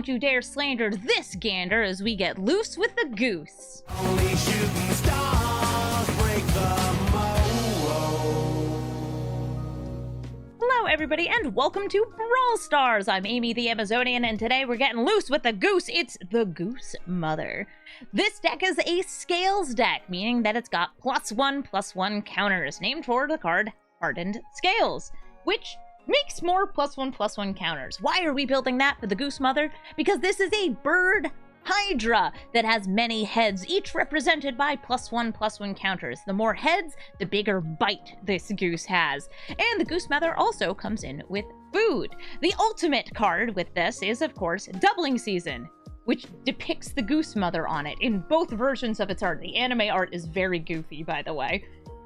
don't you dare slander this gander as we get loose with the goose. Only shooting stars break the mold. Hello everybody and welcome to Brawl Stars. I'm Amy the Amazonian and today we're getting loose with the goose. It's the Goose Mother. This deck is a Scales deck, meaning that it's got +1/+1 counters, named for the card Hardened Scales, which makes more +1/+1 counters. Why are we building that for the Goose Mother? Because this is a bird Hydra that has many heads, each represented by +1/+1 counters. The more heads, the bigger bite this goose has. And the Goose Mother also comes in with food. The ultimate card with this is, of course, Doubling Season, which depicts the Goose Mother on it in both versions of its art. The anime art is very goofy, by the way.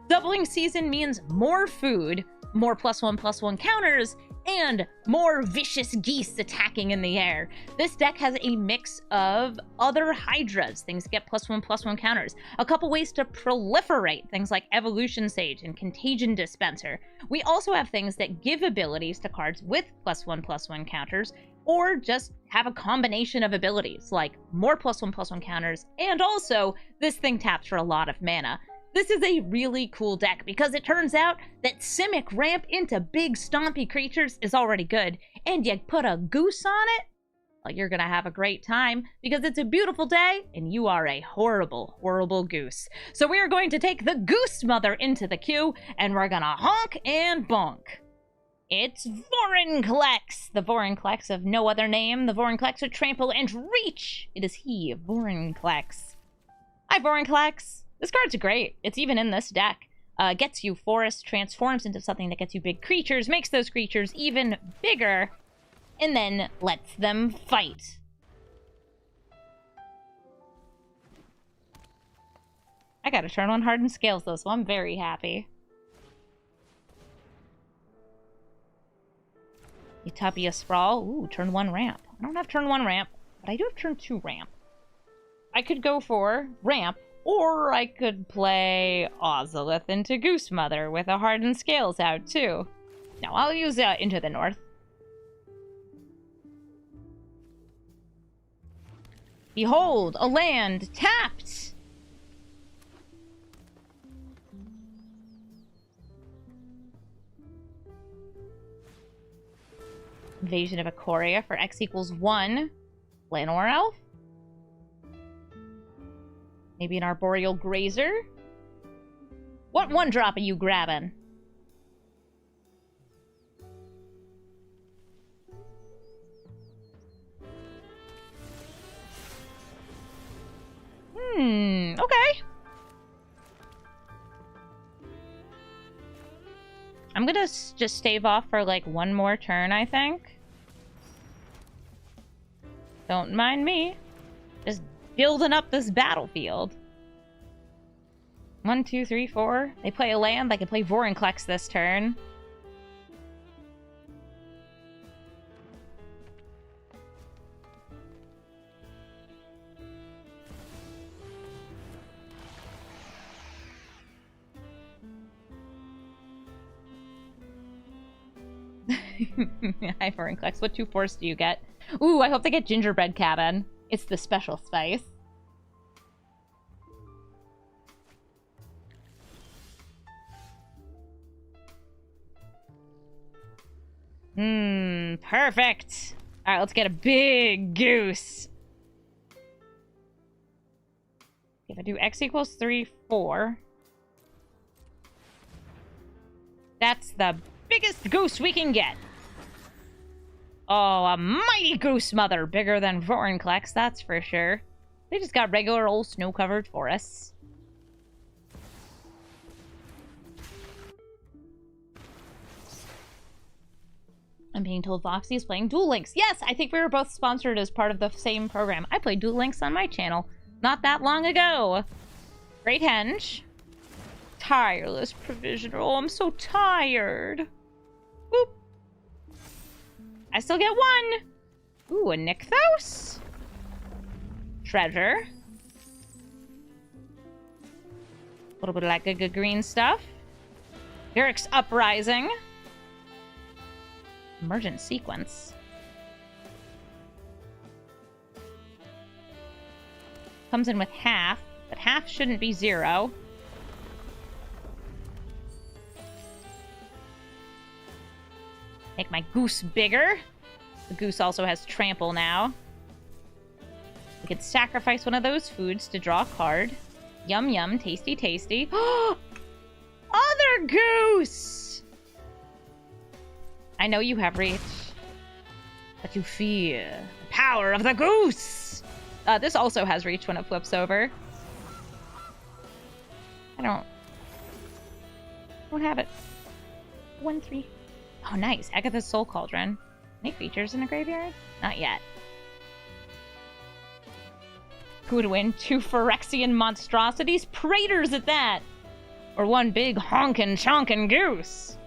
Doubling Season means more food, more +1/+1 counters, and more vicious geese attacking in the air. This deck has a mix of other Hydras, things that get +1/+1 counters. A couple ways to proliferate, things like Evolution Sage and Contagion Dispenser. We also have things that give abilities to cards with +1/+1 counters, or just have a combination of abilities, like more +1/+1 counters, and also this thing taps for a lot of mana. This is a really cool deck because it turns out that Simic ramp into big stompy creatures is already good, and you put a goose on it, well, you're gonna have a great time because it's a beautiful day and you are a horrible, horrible goose. So we are going to take the Goose Mother into the queue and we're gonna honk and bonk. It's Vorinclex, the Vorinclex of no other name, the Vorinclex with trample and reach. It is he, Vorinclex. Hi, Vorinclex. This card's great. It's even in this deck. Gets you forest, transforms into something that gets you big creatures, makes those creatures even bigger, and then lets them fight. I got a turn 1 Hardened Scales though, so I'm very happy. Utopia Sprawl. Ooh, turn 1 ramp. I don't have turn 1 ramp, but I do have turn 2 ramp. I could go for ramp, or I could play Ozolith into Goose Mother with a Hardened Scales out, too. No, I'll use Into the North. Behold, a land tapped! Invasion of Ikoria for X=1. Llanowar Elf. Maybe an Arboreal Grazer? What 1-drop are you grabbing? Okay. I'm gonna just stave off for like 1 more turn, I think. Don't mind me. Just building up this battlefield. 1, 2, 3, 4. They play a land. I can play Vorinclex this turn. Hi, Vorinclex. What 2 force do you get? Ooh, I hope they get Gingerbread Cabin. It's the special spice. Perfect. All right, let's get a big goose. If I do X=3, 4. That's the biggest goose we can get. Oh, a mighty Goose Mother. Bigger than Vorinclex, that's for sure. They just got regular old snow-covered forests. I'm being told Foxy is playing Duel Links. Yes, I think we were both sponsored as part of the same program. I played Duel Links on my channel not that long ago. Great Henge. Tireless Provisioner. Oh, I'm so tired. Boop. I still get 1. Ooh, a Nykthos. Treasure. A little bit of that good green stuff. Skithiryx Uprising. Emergent Sequence. Comes in with half, but half shouldn't be 0. Make my goose bigger. The goose also has trample now. We could sacrifice one of those foods to draw a card. Yum yum, tasty tasty. Other goose! I know you have reach, but you fear the power of the goose! This also has reach when it flips over. I don't have it. 1-3. Oh, nice. Agatha's Soul Cauldron. Any features in the graveyard? Not yet. Who would win? 2 Phyrexian monstrosities? Praetors at that! Or 1 big honkin' chonkin' goose?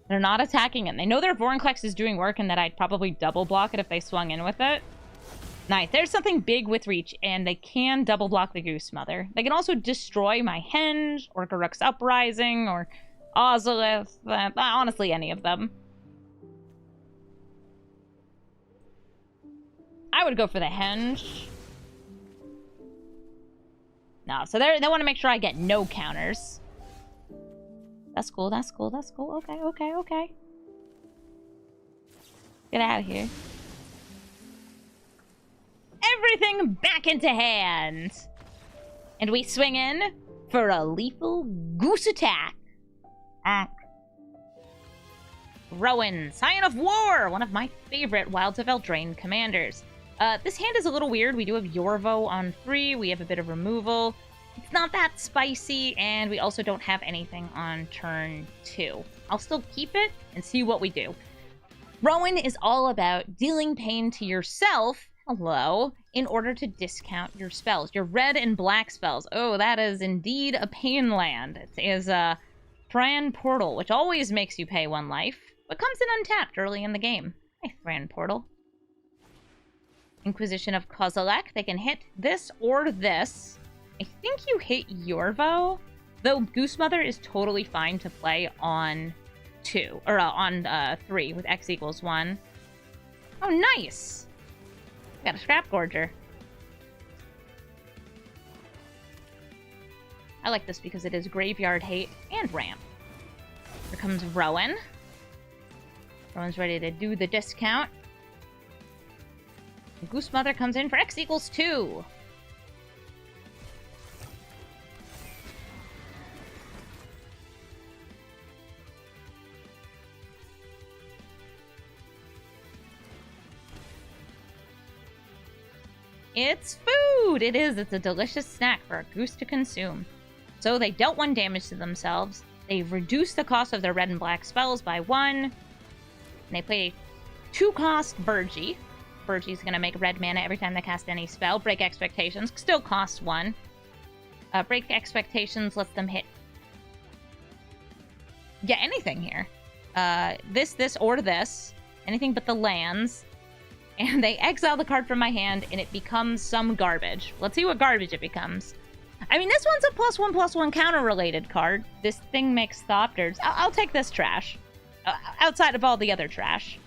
They're not attacking it. They know their Vorinclex is doing work and that I'd probably double block it if they swung in with it. Nice. There's something big with reach, and they can double block the Goose Mother. They can also destroy my Henge, or Garruk's Uprising, or Ozolith. Honestly, any of them. I would go for the Henge. No, so they want to make sure I get no counters. That's cool, that's cool, that's cool. Okay, okay, okay. Get out of here. Everything back into hand. And we swing in for a lethal goose attack. Rowan, Scion of War, one of my favorite Wilds of Eldraine commanders. This hand is a little weird. We do have Yorvo on 3. We have a bit of removal. It's not that spicy, and we also don't have anything on turn 2. I'll still keep it and see what we do. Rowan is all about dealing pain to yourself, hello, in order to discount your spells. Your red and black spells. Oh, that is indeed a pain land. It is a Thran Portal, which always makes you pay 1 life, but comes in untapped early in the game. Hey, Thran Portal. Inquisition of Kozilek. They can hit this or this. I think you hit Yorvo, though Goose Mother is totally fine to play on 2, or on 3 with X equals 1. Oh, nice! Got a Scrap Gorger. I like this because it is Graveyard Hate and Ramp. Here comes Rowan. Rowan's ready to do the discount. And Goose Mother comes in for X equals 2. It's food! It is. It's a delicious snack for a goose to consume. So they dealt 1 damage to themselves. They reduced the cost of their red and black spells by 1. And they play a 2-cost Burgie. Burgie's going to make red mana every time they cast any spell. Break Expectations still costs 1. Break Expectations lets them hit... yeah, anything here. This, or this. Anything but the lands. And they exile the card from my hand, and it becomes some garbage. Let's see what garbage it becomes. I mean, this one's a +1/+1 counter-related card. This thing makes Thopters. I'll take this trash. Outside of all the other trash.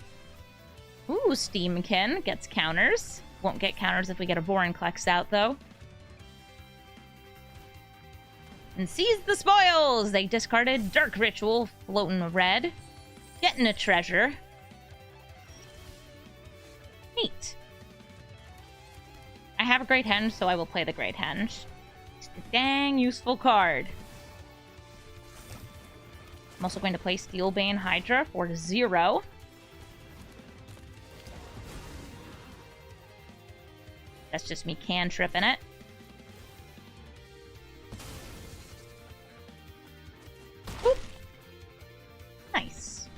Ooh, Steamkin gets counters. Won't get counters if we get a Vorinclex out, though. And seize the spoils! They discarded Dark Ritual, floating red. Getting a treasure. Neat. I have a Great Henge, so I will play the Great Henge. It's a dang useful card. I'm also going to play Steelbane Hydra for 0. That's just me cantripping it. Oop. Nice.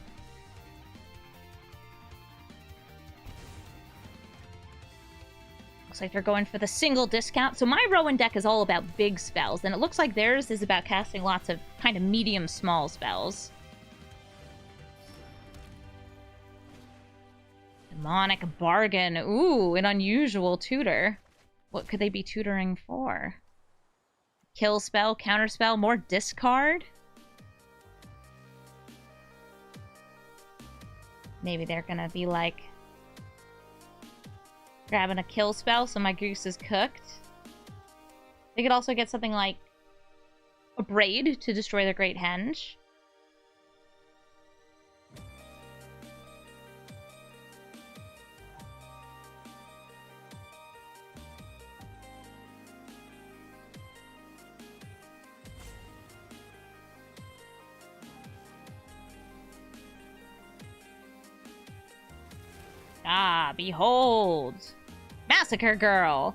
Looks like they're going for the single discount. So my Rowan deck is all about big spells, and it looks like theirs is about casting lots of kind of medium-small spells. Demonic Bargain. Ooh, an unusual tutor. What could they be tutoring for? Kill spell, counter spell, more discard? Maybe they're gonna be like grabbing a kill spell so my goose is cooked. They could also get something like a braid to destroy their great henge. Ah, behold! Massacre Girl!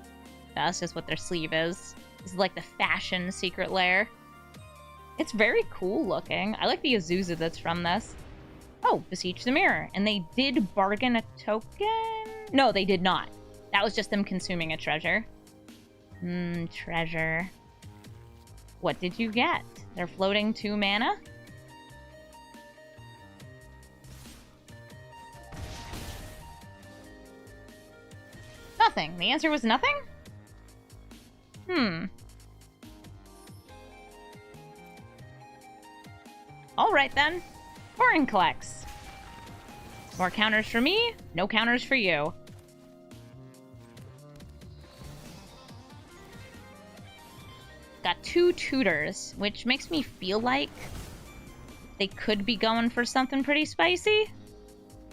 That's just what their sleeve is. This is like the fashion secret lair. It's very cool looking. I like the Azusa that's from this. Oh, Beseech the Mirror. And they did bargain a token? No, they did not. That was just them consuming a treasure. Treasure. What did you get? They're floating 2 mana? Nothing. The answer was nothing? Alright then. Vorinclex. More counters for me, no counters for you. Got 2 tutors, which makes me feel like they could be going for something pretty spicy.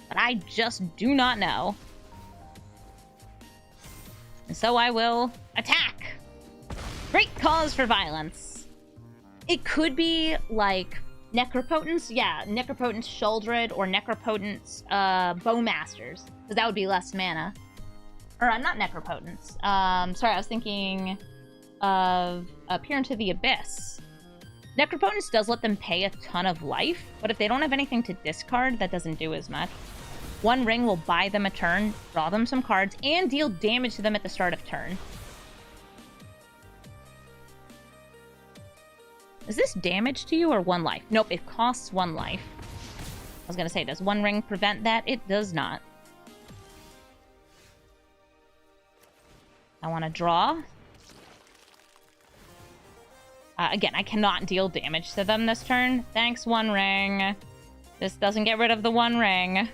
But I just do not know. And so I will attack. Great cause for violence. It could be like Necropotence. Yeah, Necropotence Sheoldred or Necropotence Bowmasters. Because that would be less mana. Or not Necropotence. Sorry, I was thinking of Peer into the Abyss. Necropotence does let them pay a ton of life, but if they don't have anything to discard, that doesn't do as much. 1 ring will buy them a turn, draw them some cards, and deal damage to them at the start of turn. Is this damage to you or 1 life? Nope, it costs 1 life. I was gonna say, does 1 ring prevent that? It does not. I want to draw. Again, I cannot deal damage to them this turn. Thanks, 1 ring. This doesn't get rid of the 1 ring.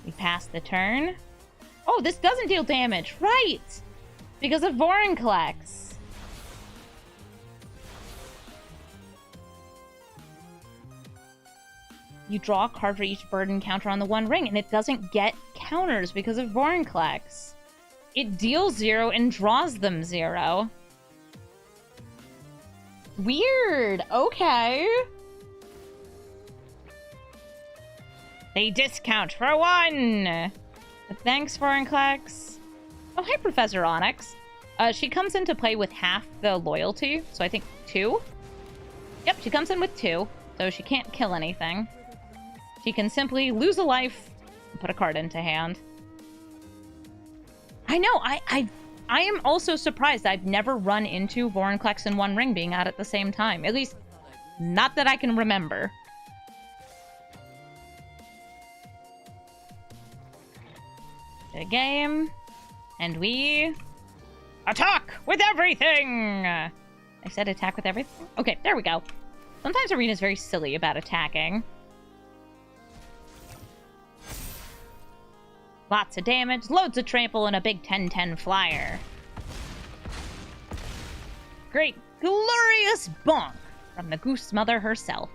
We pass the turn. Oh, this doesn't deal damage. Right! Because of Vorinclex. You draw a card for each burden counter on the 1 ring, and it doesn't get counters because of Vorinclex. It deals 0 and draws them 0. Weird. Okay. They discount for 1! But thanks, Vorinclex. Oh, hi, Professor Onyx. She comes into play with half the loyalty, so I think 2. Yep, she comes in with 2, so she can't kill anything. She can simply lose a life and put a card into hand. I know, I am also surprised I've never run into Vorinclex and 1 ring being out at the same time. At least, not that I can remember. The game, and we attack with everything. I said attack with everything. Okay, there we go. Sometimes Arena's very silly about attacking. Lots of damage, loads of trample, and a big 10-10 flyer. Great, glorious bonk from the Goose Mother herself.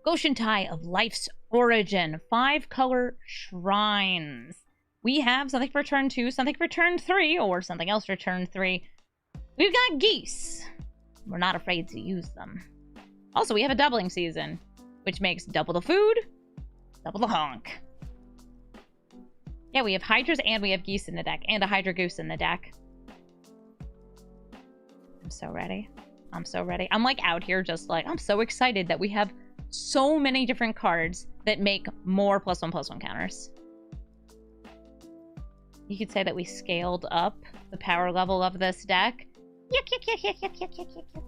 Go-Shintai of Life's Origin, 5-color shrines. We have something for turn 2, something for turn 3, or something else for turn 3. We've got geese. We're not afraid to use them. Also, we have a doubling season, which makes double the food, double the honk. Yeah, we have hydras and we have geese in the deck, and a hydra goose in the deck. I'm so ready. I'm so ready. I'm like out here just like, I'm so excited that we have so many different cards that make more +1/+1 counters. You could say that we scaled up the power level of this deck. Yuck, yuck, yuck, yuck, yuck, yuck, yuck, yuck.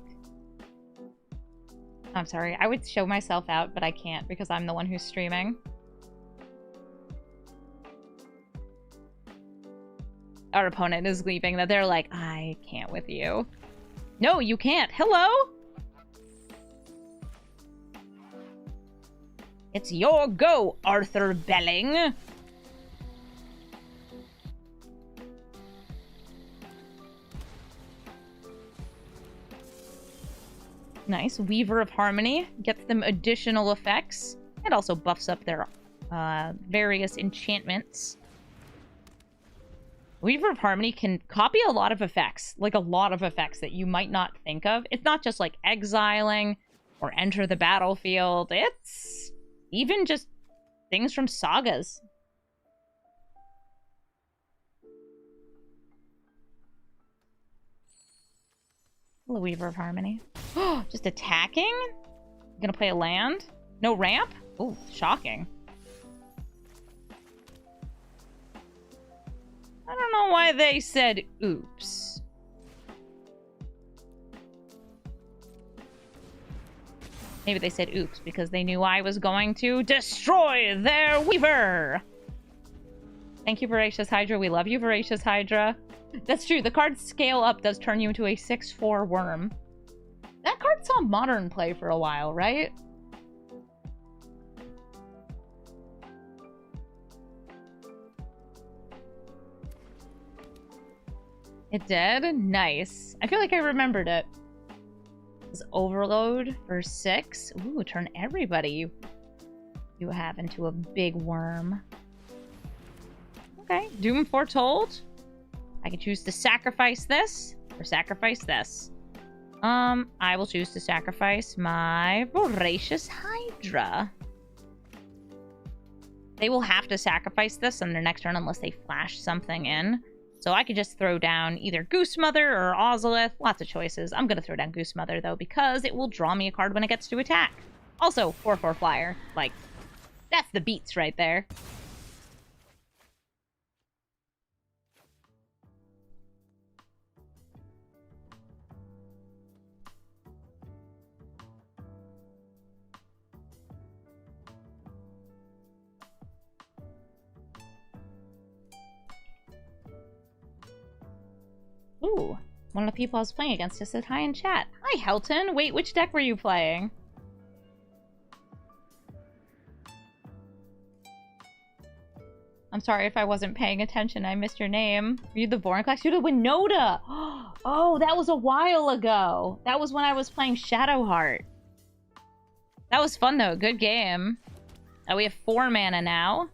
I'm sorry. I would show myself out, but I can't because I'm the one who's streaming. our opponent is leaving, that they're like, I can't with you. No, you can't. Hello? It's your go, Arthur Belling. Nice. Weaver of Harmony gets them additional effects. It also buffs up their various enchantments. Weaver of Harmony can copy a lot of effects, like a lot of effects that you might not think of. It's not just like exiling or enter the battlefield. It's even just things from sagas. The Weaver of Harmony. Just attacking? Gonna play a land? No ramp? Oh, shocking. I don't know why they said oops. Maybe they said oops because they knew I was going to destroy their Weaver. Thank you, Voracious Hydra. We love you, Voracious Hydra. That's true. The card Scale Up does turn you into a 6/4 worm. That card saw modern play for a while, right? It did? Nice. I feel like I remembered it. This Overload for 6. Ooh, turn everybody you have into a big worm. Okay. Doom Foretold. I can choose to sacrifice this or sacrifice this. I will choose to sacrifice my Voracious Hydra. They will have to sacrifice this on their next turn unless they flash something in. So I could just throw down either Goose Mother or Ozolith. Lots of choices. I'm going to throw down Goose Mother, though, because it will draw me a card when it gets to attack. Also, 4/4 flyer. Like, that's the beats right there. Ooh, one of the people I was playing against just said hi in chat. Hi, Helton. Wait, which deck were you playing? I'm sorry if I wasn't paying attention. I missed your name. Were you the Vornklex? You're the Winota! Oh, that was a while ago. That was when I was playing Shadowheart. That was fun, though. Good game. We have 4 mana now.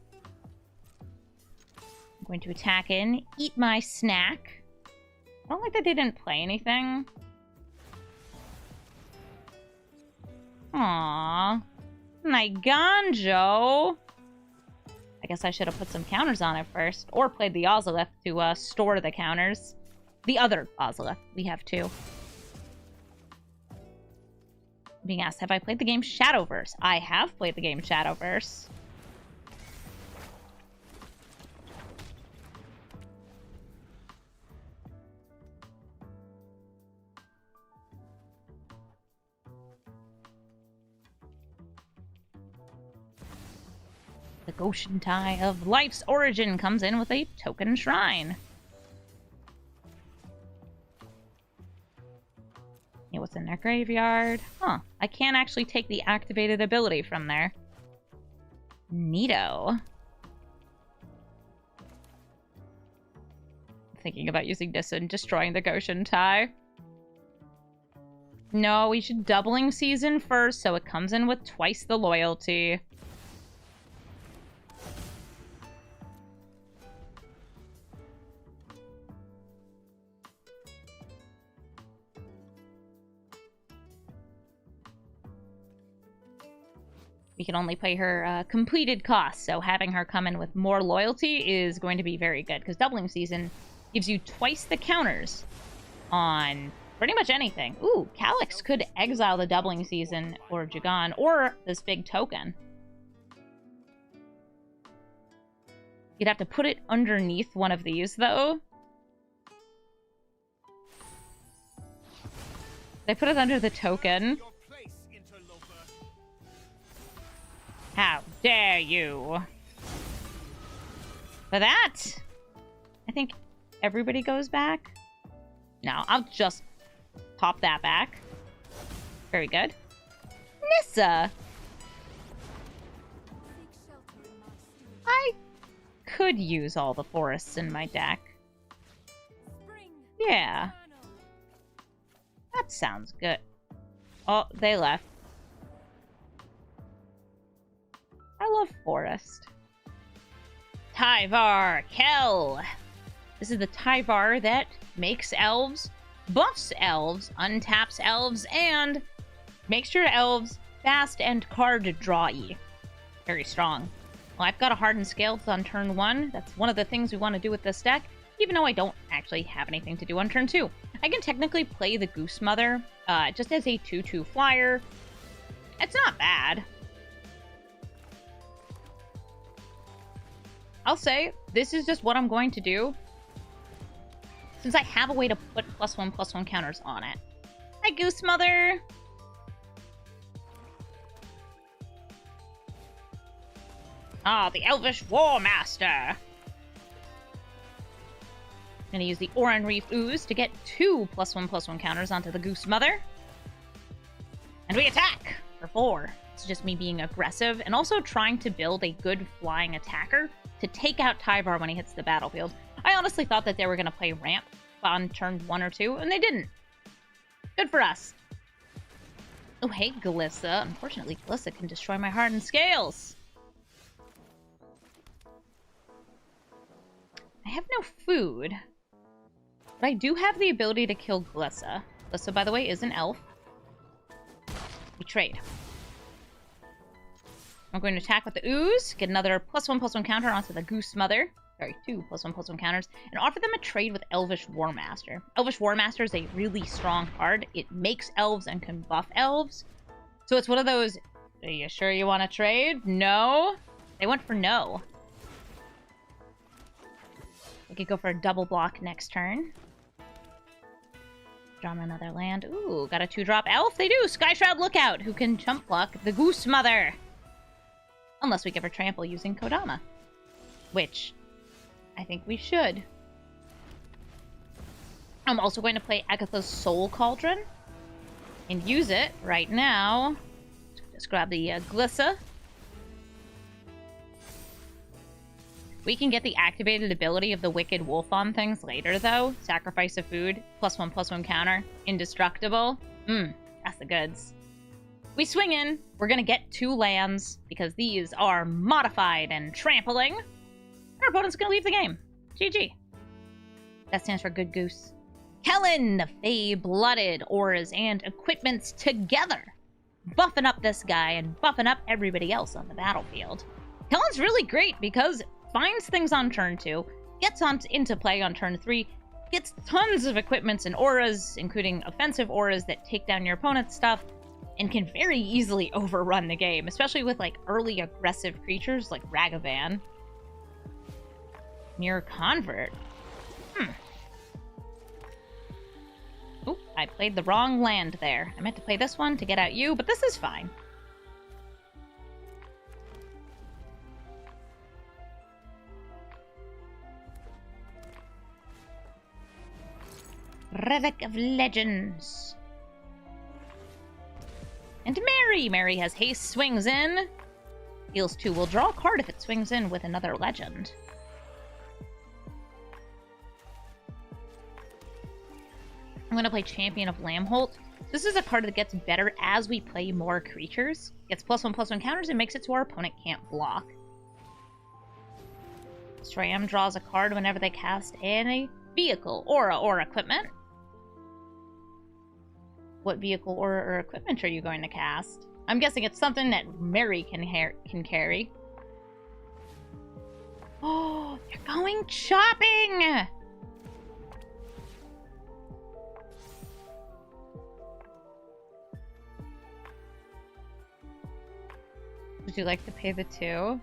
I'm going to attack in, eat my snack. I don't like that they didn't play anything. Aww. Niganjo. I guess I should have put some counters on it first. Or played the Ozolith to store the counters. The other Ozolith. We have 2. Being asked, have I played the game Shadowverse? I have played the game Shadowverse. The Go-Shintai of Life's Origin comes in with a token shrine. Yeah, what's in their graveyard? Huh. I can't actually take the activated ability from there. Neato. Thinking about using this and destroying the Go-Shintai. No, we should Doubling Season first, so it comes in with twice the loyalty. We can only pay her completed costs, so having her come in with more loyalty is going to be very good, because Doubling Season gives you twice the counters on pretty much anything. Ooh, Calyx could exile the Doubling Season or Jagan, or this big token. You'd have to put it underneath one of these, though. They put it under the token. How dare you? For that, I think everybody goes back. No, I'll just pop that back. Very good. Nissa! I could use all the forests in my deck. Yeah. That sounds good. Oh, they left. I love forest. Tyvar Kell! This is the Tyvar that makes elves, buffs elves, untaps elves, and makes your elves fast and card draw-y. Very strong. Well, I've got a Hardened Scales on turn 1. That's one of the things we want to do with this deck, even though I don't actually have anything to do on turn 2. I can technically play the Goose Mother just as a 2/2 flyer. It's not bad. I'll say, this is just what I'm going to do, since I have a way to put +1/+1 counters on it. Hi, Goose Mother! Ah, the Elvish War Master! I'm gonna use the A-Oran-Rief Ooze to get 2 +1/+1 counters onto the Goose Mother. And we attack for 4. It's just me being aggressive and also trying to build a good flying attacker to take out Tyvar when he hits the battlefield. I honestly thought that they were going to play ramp on turn 1 or 2, and they didn't. Good for us. Oh, hey, Glissa. Unfortunately, Glissa can destroy my Hardened Scales. I have no food, but I do have the ability to kill Glissa. Glissa, by the way, is an elf. We trade. I'm going to attack with the Ooze, get another +1/+1 counter onto the Goose Mother. Sorry, 2 +1/+1 counters, and offer them a trade with Elvish War Master. Elvish War Master is a really strong card. It makes elves and can buff elves. So it's one of those, are you sure you want to trade? No? They went for no. We could go for a double block next turn. Draw another land. Ooh, got a 2-drop elf. They do! Skyshroud Lookout, who can chump block the Goose Mother. Unless we give her trample using Kodama. Which, I think we should. I'm also going to play Agatha's Soul Cauldron. And use it right now. Just grab the Glissa. We can get the activated ability of the Wicked Wolf on things later, though. Sacrifice of food, +1/+1 counter, indestructible. That's the goods. We swing in. We're going to get 2 lands, because these are modified and trampling. Our opponent's going to leave the game. GG. That stands for Good Goose. Kellen, Fey-blooded auras and equipments together. Buffing up this guy and buffing up everybody else on the battlefield. Kellen's really great because it finds things on turn 2, gets into play on turn 3, gets tons of equipments and auras, including offensive auras that take down your opponent's stuff, and can very easily overrun the game, especially with like early aggressive creatures like Ragavan. Mirror Convert. Oop, I played the wrong land there. I meant to play this one to get out you, but this is fine. Relic of Legends. And Mary! Mary has haste, swings in. Heals 2. Will draw a card if it swings in with another legend. I'm going to play Champion of Lambholt. This is a card that gets better as we play more creatures. Gets +1/+1 counters and makes it so our opponent can't block. Stram draws a card whenever they cast any vehicle, aura, or equipment. What vehicle, aura, or equipment are you going to cast? I'm guessing it's something that Mary can carry. Oh, you're going shopping! Would you like to pay the 2?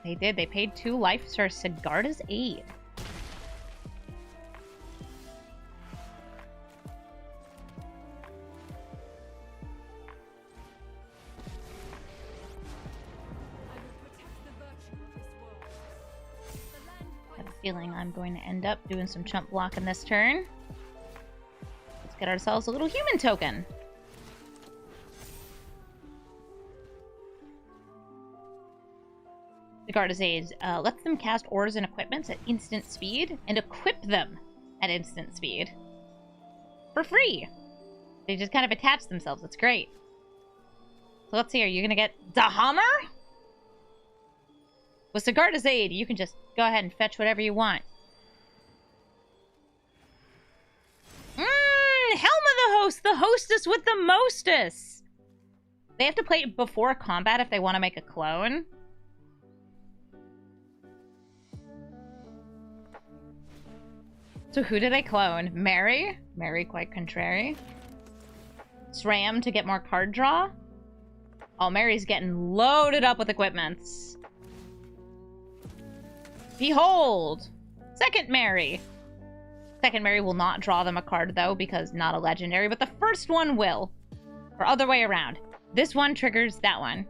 They did. They paid 2 life for Sigarda's Aid. feeling I'm going to end up doing some chump blocking this turn. Let's get ourselves a little human token. The Garda's Aid lets them cast ores and equipments at instant speed and equip them at instant speed. For free! They just kind of attach themselves. It's great. So let's see, are you going to get the hammer? With Sigarda's Aid, you can just go ahead and fetch whatever you want. Helm of the Host! The hostess with the mostess! They have to play it before combat if they want to make a clone. So who did I clone? Mary? Mary quite contrary. SRAM to get more card draw? Oh, Mary's getting loaded up with equipments. Behold! Second Mary! Second Mary will not draw them a card, though, because not a legendary, but the first one will. Or other way around. This one triggers that one.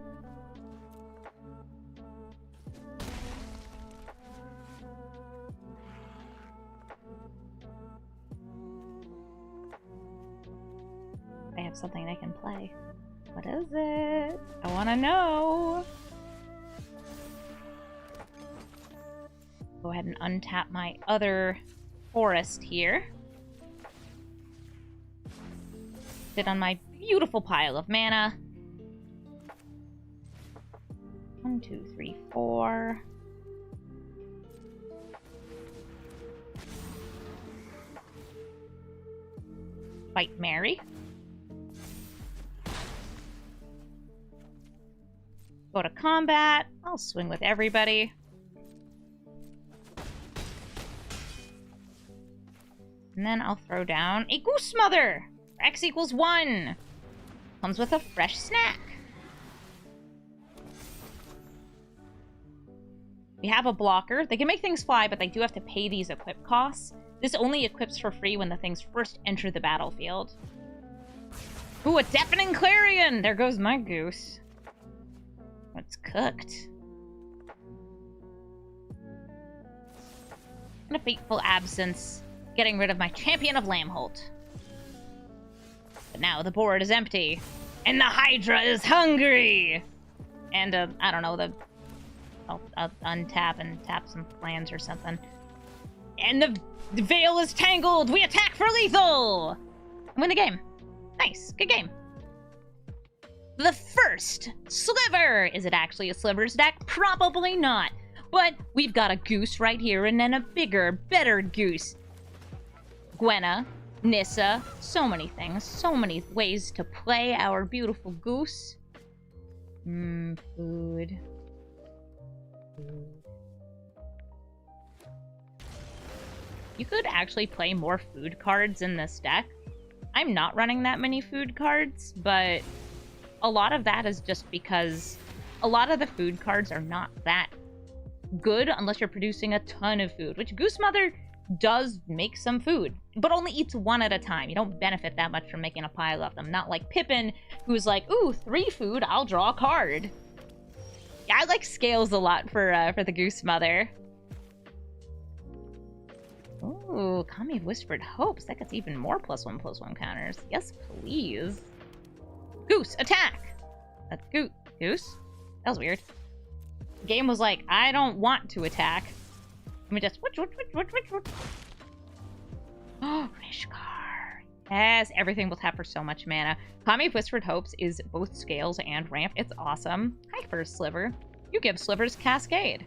They have something they can play. What is it? I want to know. Go ahead and untap my other forest here. Sit on my beautiful pile of mana. 1, 2, 3, 4. Fight Mary. Go to combat. I'll swing with everybody. And then I'll throw down a Goose Mother. X equals 1. Comes with a fresh snack. We have a blocker. They can make things fly, but they do have to pay these equip costs. This only equips for free when the things first enter the battlefield. Ooh, a Deafening Clarion! There goes my goose. It's cooked. And a fateful absence. Getting rid of my Champion of Lambholt. But now the board is empty. And the Hydra is hungry! And, I don't know, I'll untap and tap some lands or something. And the veil is tangled! We attack for lethal! Win the game. Nice. Good game. The first Sliver! Is it actually a Slivers deck? Probably not. But we've got a goose right here and then a bigger, better goose. Gwenna, Nissa, so many things, so many ways to play our beautiful goose. Food. You could actually play more food cards in this deck. I'm not running that many food cards, but a lot of that is just because a lot of the food cards are not that good unless you're producing a ton of food, which Goose Mother does make some food, but only eats one at a time. You don't benefit that much from making a pile of them. Not like Pippin, who's like, ooh, 3 food, I'll draw a card. Yeah, I like scales a lot for the Goose Mother. Ooh, Kami of Whispered Hopes. That gets even more +1/+1 counters. Yes, please. Goose, attack! That's Goose? That was weird. The game was like, I don't want to attack. Let me just... Oh, Rishkar. Yes, everything will tap for so much mana. Kami of Whispered Hopes is both scales and ramp. It's awesome. Hi, first Sliver. You give Slivers Cascade.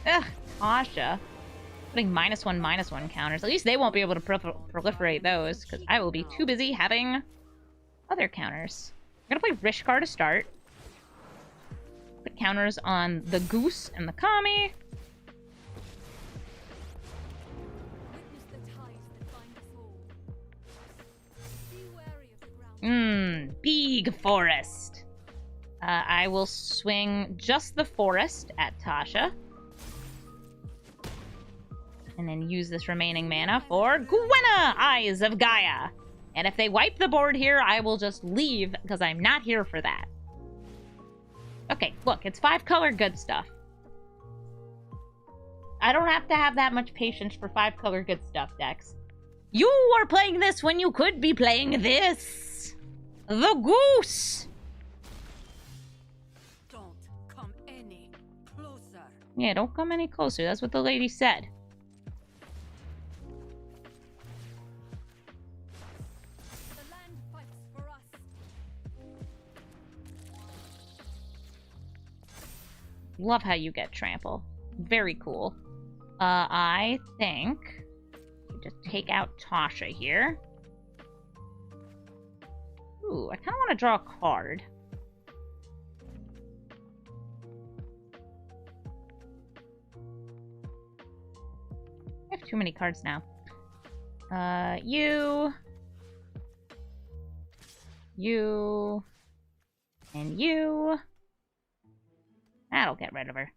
Ugh, Asha. Putting -1/-1 counters. At least they won't be able to proliferate those, because I will be too busy having other counters. I'm gonna play Rishkar to start. Put counters on the Goose and the Kami. Big forest. I will swing just the forest at Tasha. And then use this remaining mana for Gwenna, Eyes of Gaia. And if they wipe the board here, I will just leave, because I'm not here for that. Okay, look, it's 5-color good stuff. I don't have to have that much patience for 5-color good stuff decks. You are playing this when you could be playing this. The Goose. Don't come any closer. Yeah, don't come any closer. That's what the lady said. The land fights for us. Love how you get trample. Very cool. I think just take out Tasha here. Ooh, I kind of want to draw a card. I have too many cards now. You, and you. That'll get rid of her.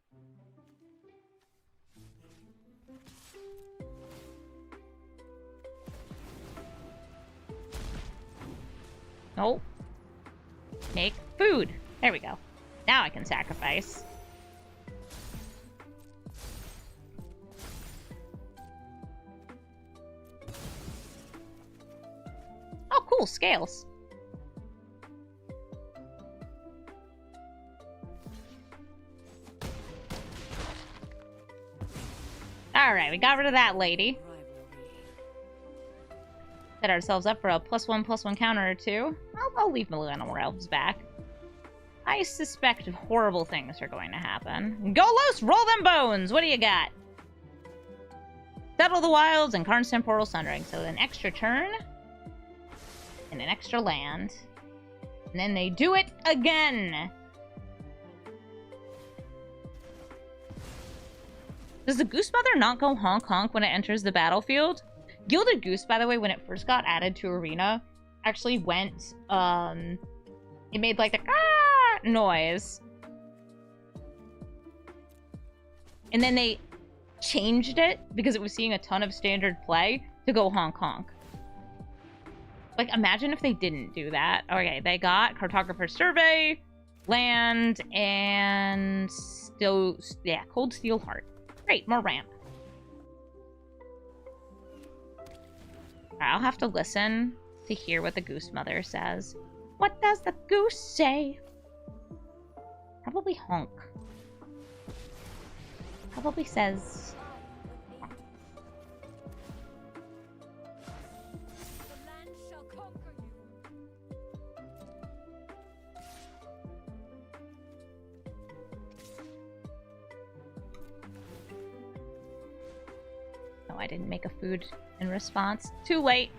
Nope. Make food. There we go. Now I can sacrifice. Oh, cool. Scales. Alright, we got rid of that lady. Set ourselves up for a +1/+1 counter or two. I'll leave the Llanowar Elves back. I suspect horrible things are going to happen. Go loose! Roll them bones! What do you got? Settle the Wilds and Karnstein Portal Sundering. So an extra turn. And an extra land. And then they do it again! Does the Goose Mother not go honk honk when it enters the battlefield? Gilded Goose, by the way, when it first got added to Arena, actually went, it made like the ah noise. And then they changed it, because it was seeing a ton of standard play, to go honk honk. Like, imagine if they didn't do that. Okay, they got Cartographer Survey, land, and still, yeah, Cold Steel Heart. Great, more ramp. I'll have to listen to hear what the Goose Mother says. What does the goose say? Probably honk. Probably says... The land shall conquer you. Oh, I didn't make a food in response. Too late.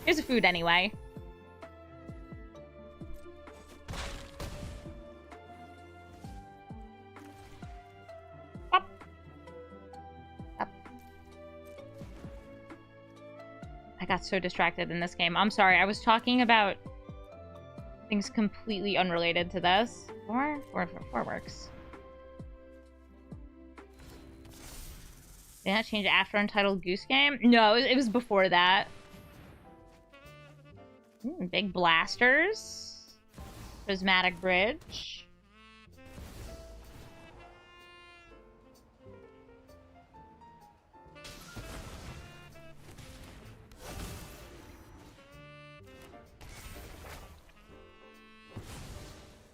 Here's a food anyway. Up. Up. I got so distracted in this game. I'm sorry. I was talking about things completely unrelated to this. Four works. Did that change after Untitled Goose Game? No, it was before that. Big blasters. Prismatic Bridge.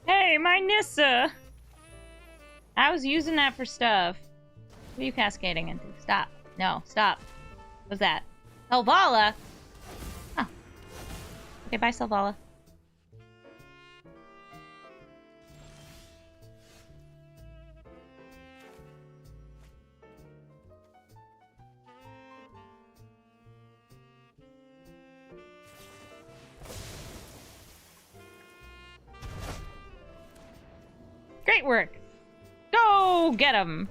Hey, my Nissa! I was using that for stuff. What are you cascading into? Stop. No, stop. What's that? Selvala? Oh. Okay, bye, Selvala. Great work! Go get him!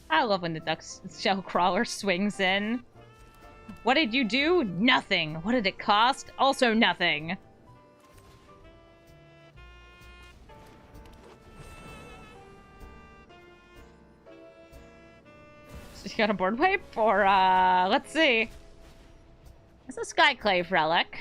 I love when the duck shell crawler swings in. What did you do? Nothing. What did it cost? Also nothing. So you got a board wipe? Or, let's see. It's a Skyclave relic.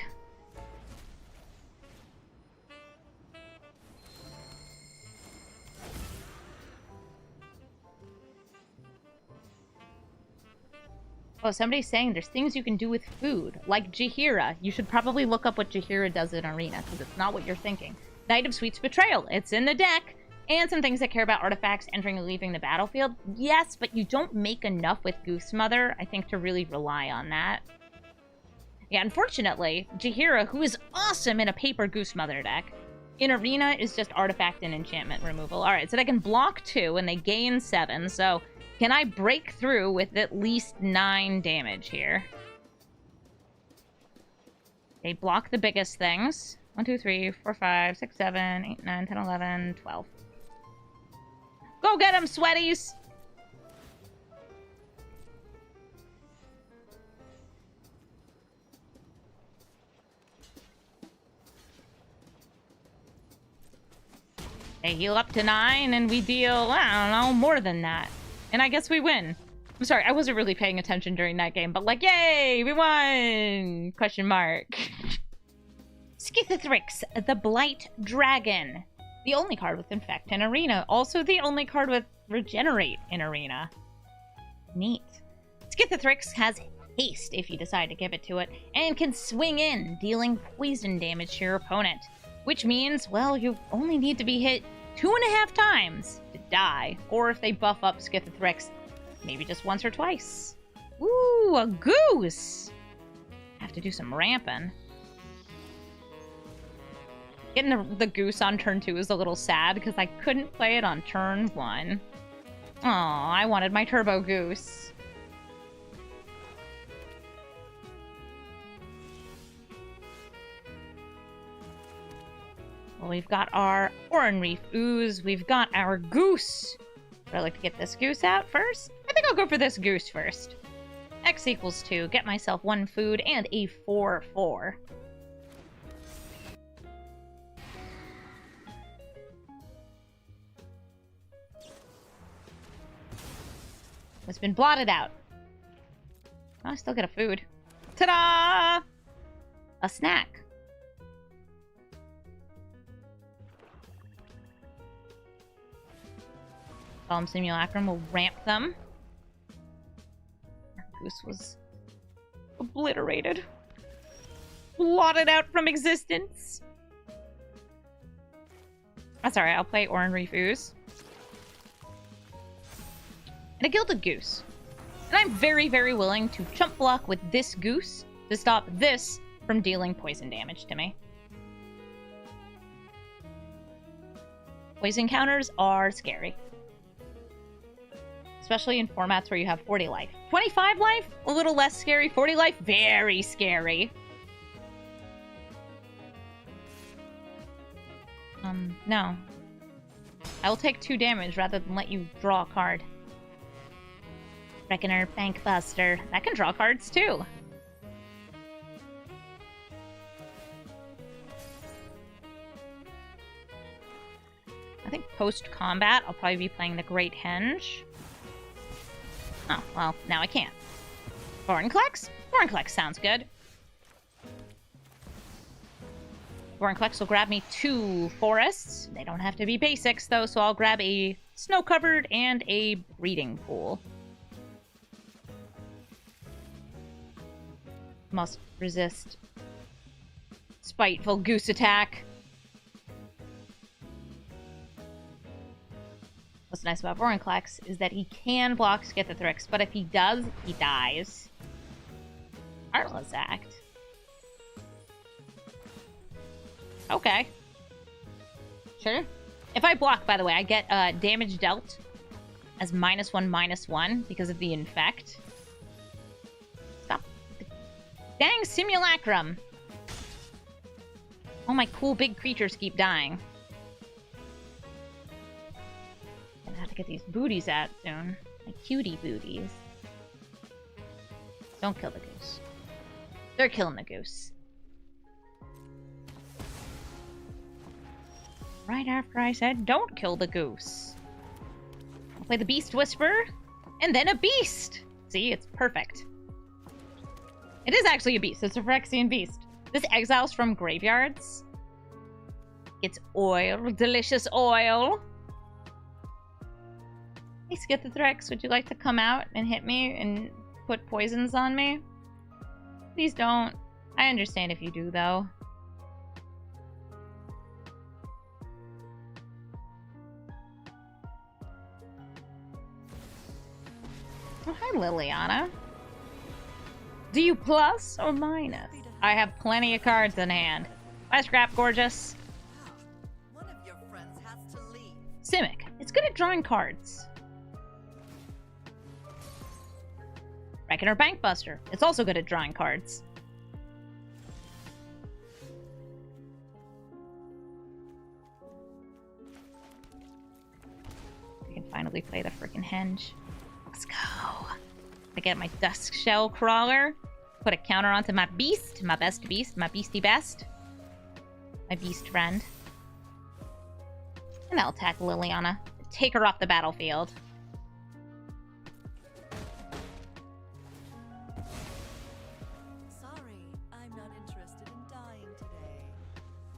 Oh, somebody's saying there's things you can do with food, like Jaheira. You should probably look up what Jaheira does in Arena, because it's not what you're thinking. Knight of Sweet's Betrayal. It's in the deck. And some things that care about artifacts entering and leaving the battlefield. Yes, but you don't make enough with Goose Mother, I think, to really rely on that. Yeah, unfortunately, Jaheira, who is awesome in a paper Goose Mother deck, in Arena is just artifact and enchantment removal. Alright, so they can block 2 and they gain 7, so can I break through with at least 9 damage here? They block the biggest things. 1, 2, 3, 4, 5, 6, 7, 8, 9, 10, 11, 12. Go get them, sweaties! They heal up to 9, and we deal, I don't know, more than that. And I guess we win. I'm sorry, I wasn't really paying attention during that game, but like, yay, we won! Question mark. Skithiryx, the Blight Dragon. The only card with Infect in Arena. Also the only card with Regenerate in Arena. Neat. Skithiryx has haste if you decide to give it to it, and can swing in, dealing poison damage to your opponent. Which means, well, you only need to be hit 2.5 times to die. Or if they buff up Skithiryx, maybe just once or twice. Ooh, a goose! Have to do some ramping. Getting the goose on turn 2 is a little sad because I couldn't play it on turn 1. Aw, I wanted my turbo goose. Well, we've got our A-Oran-Rief Ooze. We've got our goose. Would I like to get this goose out first? I think I'll go for this goose first. X equals 2. Get myself 1 food and a 4/4. It's been blotted out. Oh, I still get a food. Ta-da! A snack. Solemn Simulacrum will ramp them. Goose was obliterated. Blotted out from existence. That's alright, I'll play A-Oran-Rief Ooze. And a Gilded Goose. And I'm very, very willing to chump block with this goose to stop this from dealing poison damage to me. Poison counters are scary. Especially in formats where you have 40 life. 25 life? A little less scary. 40 life? Very scary. No. I will take 2 damage rather than let you draw a card. Reckoner, Bankbuster. That can draw cards too. I think post-combat, I'll probably be playing the Great Henge. Oh, well, now I can't. Vornklex? Vornklex sounds good. Vornklex will grab me 2 forests. They don't have to be basics, though, so I'll grab a snow-covered and a breeding pool. Must resist spiteful goose attack. What's nice about Vorinclex is that he can block Skithiryx, but if he does, he dies. Heartless Act. Okay. Sure. If I block, by the way, I get damage dealt as -1/-1 because of the infect. Stop. Dang Simulacrum. All my cool big creatures keep dying. Gonna have to get these booties out soon. My cutie booties. Don't kill the goose. They're killing the goose. Right after I said, don't kill the goose. I'll play the Beast Whisperer, and then a beast! See, it's perfect. It is actually a beast. It's a Phyrexian beast. This exiles from graveyards. It's oil. Delicious oil. Hey, Skithiryx, would you like to come out and hit me and put poisons on me. Please don't. I understand if you do, though. Oh, hi, Liliana. Do you plus or minus? I have plenty of cards in hand. Bye, Scrap Gorgeous. One of your friends has to leave. Simic. It's good at drawing cards. Reckoner Bankbuster. It's also good at drawing cards. We can finally play the freaking henge. Let's go. I get my Dusk Shell Crawler. Put a counter onto my beast. My best beast. My beastie best. My beast friend. And I'll attack Liliana. Take her off the battlefield. Sorry, I'm not interested in dying today.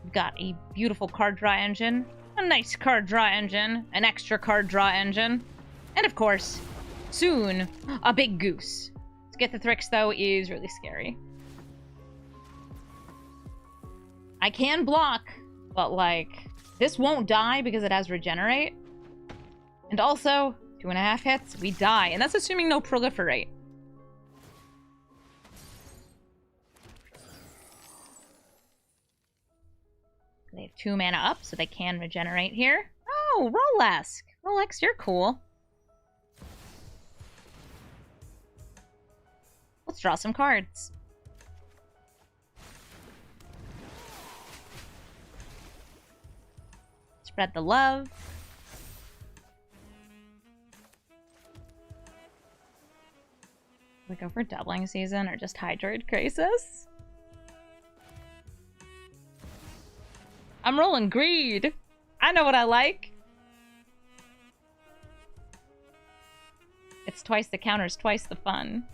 We've got a beautiful card draw engine. A nice card draw engine. An extra card draw engine. And of course, soon, a big goose. Skithiryx, though, is really scary. I can block, but, like, this won't die because it has Regenerate. And also, 2.5 hits, we die. And that's assuming no Proliferate. They have 2 mana up, so they can regenerate here. Oh, Rolesk! Rolex, you're cool. Let's draw some cards. Spread the love. We go for doubling season or just Hydroid Krasis? I'm rolling greed. I know what I like. It's twice the counters, twice the fun.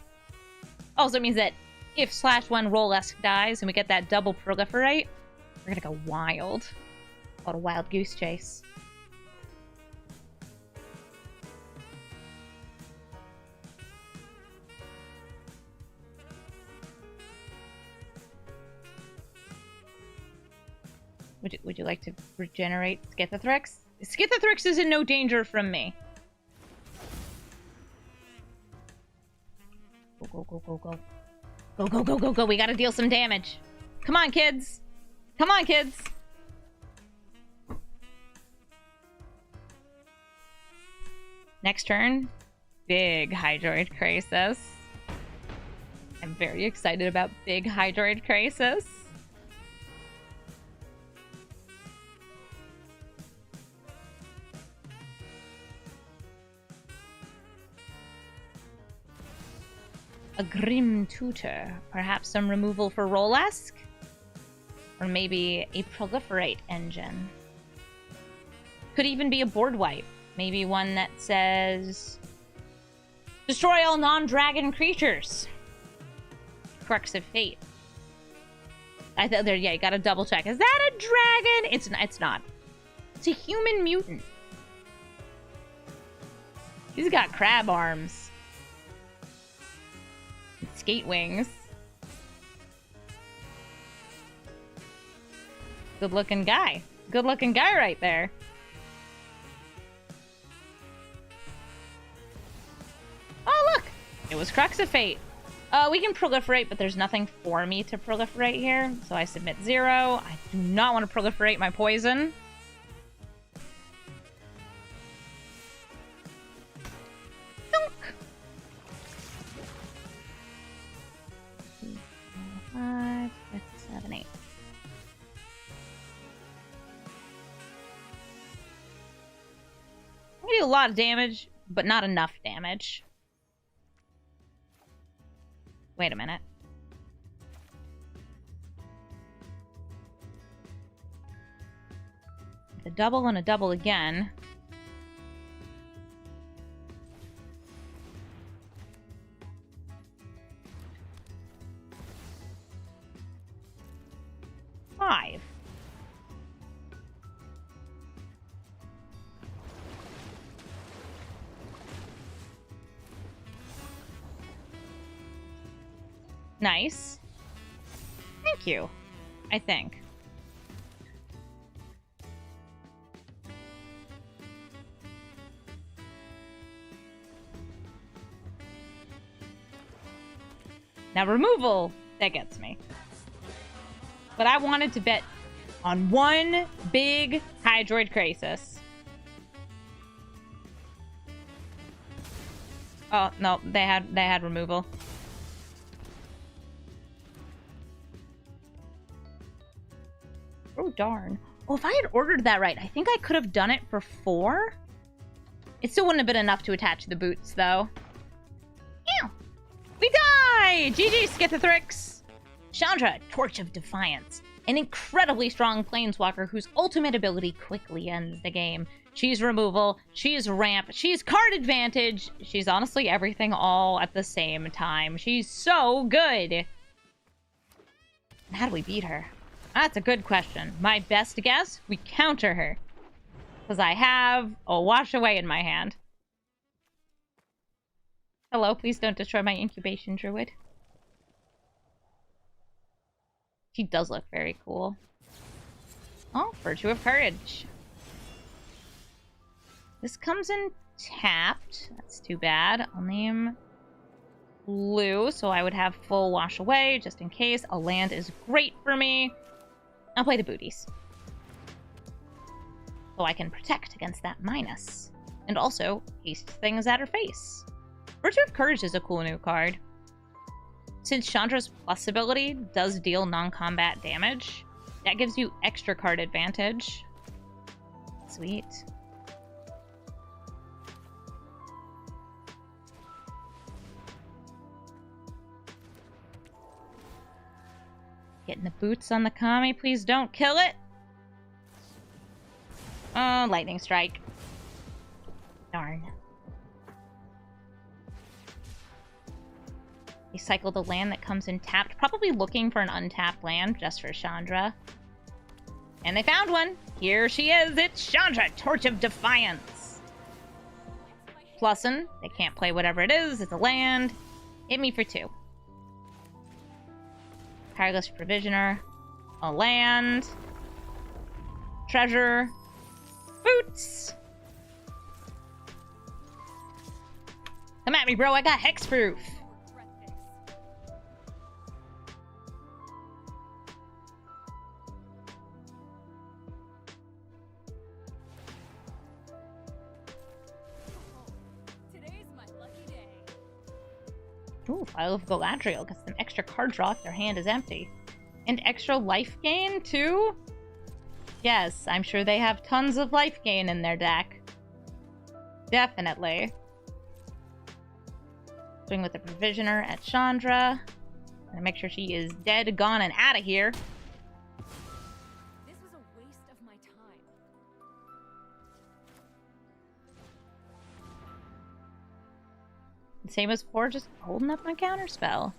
Also means that if /1 Rolesk dies and we get that double proliferate, we're gonna go wild. Called a wild goose chase. Would you like to regenerate Skithiryx? Skithiryx is in no danger from me. Go, go, go, go, go. Go, go, go, go, go. We gotta deal some damage. Come on, kids. Come on, kids. Next turn, big Hydroid Krasis. I'm very excited about big Hydroid Krasis. A Grim Tutor. Perhaps some removal for Rolesk? Or maybe a Proliferate engine. Could even be a board wipe. Maybe one that says... Destroy all non-dragon creatures. Crux of Fate. I thought there, yeah, you gotta double check. Is that a dragon? It's not. It's a human mutant. He's got crab arms. Skate wings. Good looking guy. Good looking guy right there. Oh, look! It was Crux of Fate. We can proliferate, but there's nothing for me to proliferate here. So I submit 0. I do not want to proliferate my poison. Dunk! 5, 6, 7, 8. I'm gonna do a lot of damage, but not enough damage. Wait a minute. A double and a double again. Five. Nice. Thank you, I think. Now removal, that gets me. But I wanted to bet on one big Hydroid Krasis. Oh, no, they had removal. Oh, darn. Oh, if I had ordered that right, I think I could have done it for 4. It still wouldn't have been enough to attach the boots, though. Ew. We die! GG, Skithiryx! Chandra, Torch of Defiance. An incredibly strong planeswalker whose ultimate ability quickly ends the game. She's removal, she's ramp, she's card advantage. She's honestly everything all at the same time. She's so good! How do we beat her? That's a good question. My best guess, we counter her. Because I have a Wash Away in my hand. Hello, please don't destroy my incubation druid. She does look very cool. Oh, Virtue of Courage. This comes in tapped. That's too bad. I'll name blue, so I would have full Wash Away, just in case. A land is great for me. I'll play the booties. So I can protect against that minus. And also, haste things at her face. Virtue of Courage is a cool new card. Since Chandra's plus ability does deal non-combat damage, that gives you extra card advantage. Sweet. Getting the boots on the Kami. Please don't kill it. Oh, Lightning Strike. Darn. They cycled a land that comes in tapped, probably looking for an untapped land just for Chandra. And they found one. Here she is. It's Chandra, Torch of Defiance. Plussin. They can't play whatever it is. It's a land. Hit me for 2. Tireless Provisioner. A land. Treasure. Boots. Come at me, bro. I got hexproof. Ooh, File of Galadriel gets some extra card draw if their hand is empty. And extra life gain, too? Yes, I'm sure they have tons of life gain in their deck. Definitely. Swing with the Provisioner at Chandra. Gonna make sure she is dead, gone, and out of here. This was a waste of my time. Same as before, just holding up my counterspell.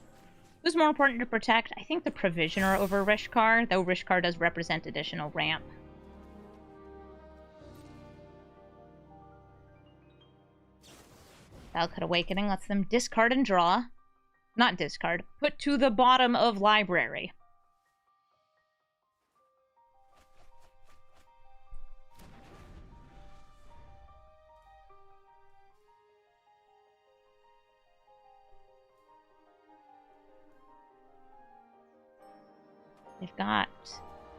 Who's more important to protect? I think the Provisioner over Rishkar, though Rishkar does represent additional ramp. Valakut Awakening lets them discard and draw. Not discard, put to the bottom of library. They've got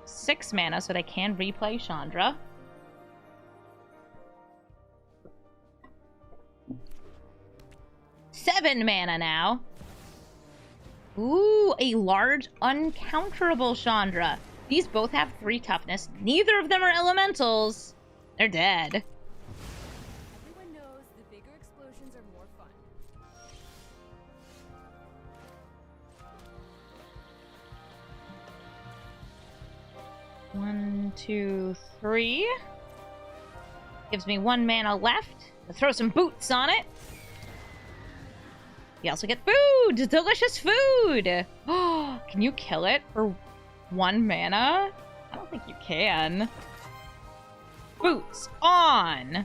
6 mana, so they can replay Chandra. Seven mana now. Ooh, a large, uncounterable Chandra. These both have 3 toughness. Neither of them are elementals. They're dead. Everyone knows the bigger explosions are more fun. 1, 2, 3. Gives me 1 mana left. Let's throw some boots on it. You also get food! Delicious food! Oh, can you kill it for 1 mana? I don't think you can. Boots on!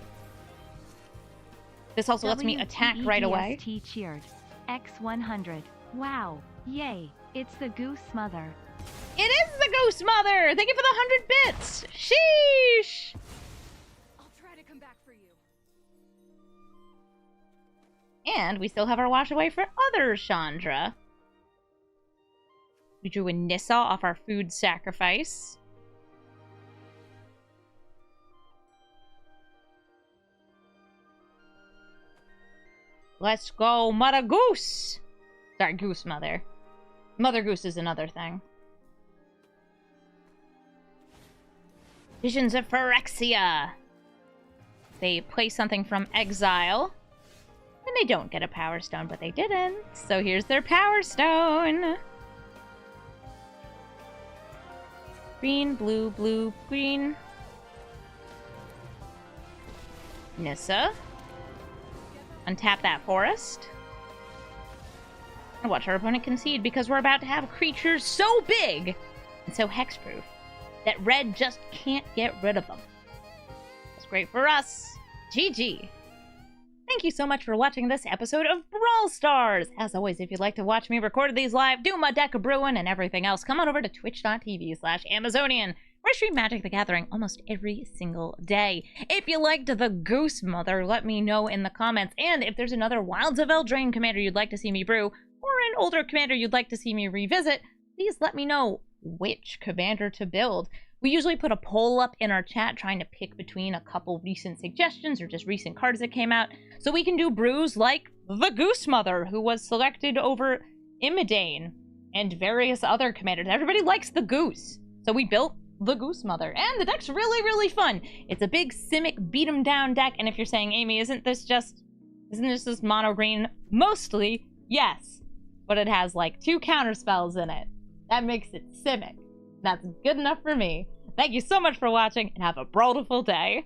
This also lets me attack right away. WPST cheered. X100. Wow. Yay, it's the Goose Mother. It is the Goose Mother! Thank you for the 100 bits! Sheesh! I'll try to come back for you. And we still have our wash away for other Chandra. We drew a Nissa off our food sacrifice. Let's go, Mother Goose! Sorry, Goose Mother. Mother Goose is another thing. Visions of Phyrexia. They play something from exile. And they don't get a Power Stone, but they didn't. So here's their Power Stone. Green, blue, blue, green. Nissa. Untap that forest. And watch our opponent concede because we're about to have creatures so big and so hexproof that red just can't get rid of them. That's great for us. GG. Thank you so much for watching this episode of Brawl Stars. As always, if you'd like to watch me record these live, do my deck of brewing and everything else, come on over to twitch.tv/Amazonian, where I stream Magic the Gathering almost every single day. If you liked the Goose Mother, let me know in the comments. And if there's another Wilds of Eldraine commander you'd like to see me brew, or an older commander you'd like to see me revisit, please let me know which commander to build. We usually put a poll up in our chat trying to pick between a couple recent suggestions or just recent cards that came out, so we can do brews like the Goose Mother, who was selected over Imidane and various other commanders. Everybody likes the Goose, so we built the Goose Mother, and the deck's really, really fun. It's a big Simic beat 'em down deck, and if you're saying, Amy, isn't this just mono green? Mostly, yes, but it has like 2 counter spells in it. That makes it Simic. That's good enough for me. Thank you so much for watching, and have a brawlful day.